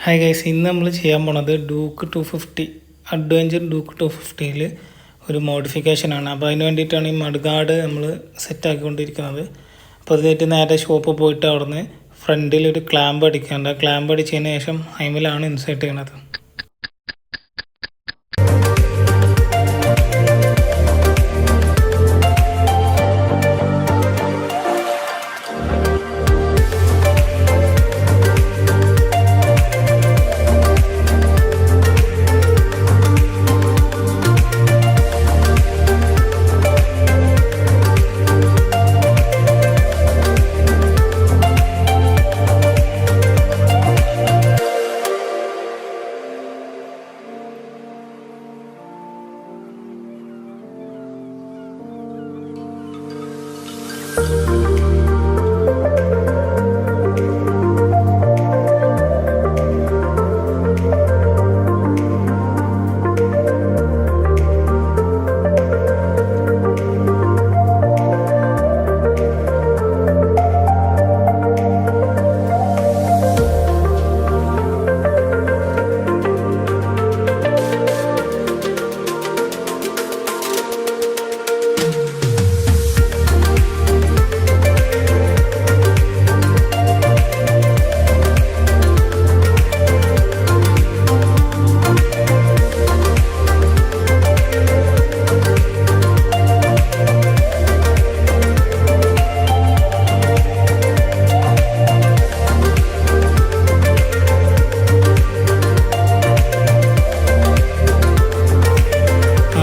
Hi guys, ഇന്ന് നമ്മൾ ചെയ്യാൻ പോണത് ഡ്യൂക്ക് 250 അഡ്വഞ്ചർ ഡ്യൂക്ക് 250യിൽ ഒരു മോഡിഫിക്കേഷനാണ്. അപ്പോൾ അതിന് വേണ്ടിയിട്ടാണ് ഈ മഡ്ഗാർഡ് നമ്മൾ സെറ്റാക്കിക്കൊണ്ടിരിക്കുന്നത്. അപ്പോൾ അതിനായിട്ട് നേരെ ഷോപ്പ് പോയിട്ട് അവിടുന്ന് ഫ്രണ്ടിൽ ഒരു ക്ലാമ്പ് അടിക്കാണ്ട്, ആ ക്ലാമ്പ് അടിച്ചതിന് ശേഷം അതിലാണ് ഇൻസേർട്ട് ചെയ്യണത്.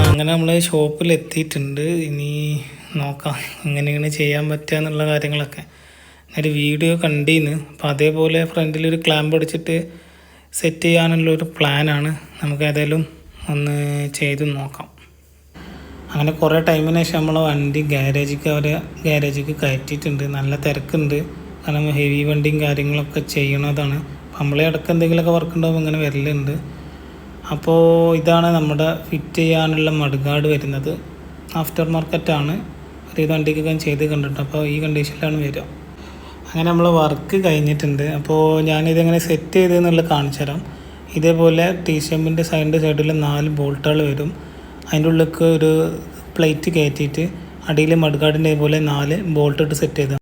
അങ്ങനെ നമ്മൾ ഷോപ്പിൽ എത്തിയിട്ടുണ്ട്. ഇനി നോക്കാം എങ്ങനെയാണ് ചെയ്യാൻ പറ്റുക എന്നുള്ള കാര്യങ്ങളൊക്കെ. ഒരു വീഡിയോ കണ്ടിന്ന്, അപ്പോൾ അതേപോലെ ഫ്രണ്ടിലൊരു ക്ലാമ്പ് അടിച്ചിട്ട് സെറ്റ് ചെയ്യാനുള്ളൊരു പ്ലാനാണ്. നമുക്ക് ഏതായാലും ഒന്ന് ചെയ്ത് നോക്കാം. അങ്ങനെ കുറേ ടൈമിന് ശേഷം നമ്മൾ വണ്ടി ഗ്യാരേജിക്ക് കയറ്റിയിട്ടുണ്ട്. നല്ല തിരക്കുണ്ട്, കാരണം ഹെവി വണ്ടിയും കാര്യങ്ങളൊക്കെ ചെയ്യണതാണ്. അപ്പോൾ നമ്മളെ ഇടയ്ക്ക് എന്തെങ്കിലുമൊക്കെ വർക്ക് ഉണ്ടാകുമ്പോൾ ഇങ്ങനെ വരലുണ്ട്. അപ്പോൾ ഇതാണ് നമ്മുടെ ഫിറ്റ് ചെയ്യാനുള്ള മഡ്ഗാർഡ് വരുന്നത്. ആഫ്റ്റർ മാർക്കറ്റാണ്, ഒരു വണ്ടിക്കൊക്കെ ചെയ്ത് കണ്ടിട്ട്. അപ്പോൾ ഈ കണ്ടീഷനിലാണ് വരിക. അങ്ങനെ നമ്മൾ വർക്ക് കഴിഞ്ഞിട്ടുണ്ട്. അപ്പോൾ ഞാനിതെങ്ങനെ സെറ്റ് ചെയ്തെന്നുള്ളത് കാണിച്ചു തരാം. ഇതേപോലെ ടീഷർട്ടിൻ്റെ സൈഡിൽ 4 ബോൾട്ടുകൾ വരും. അതിൻ്റെ ഉള്ളിലേക്ക് ഒരു പ്ലേറ്റ് കയറ്റിയിട്ട് അടിയിൽ മഡ്ഗാർഡിൻ്റെ പോലെ 4 ബോൾട്ട് ഇട്ട് സെറ്റ് ചെയ്ത്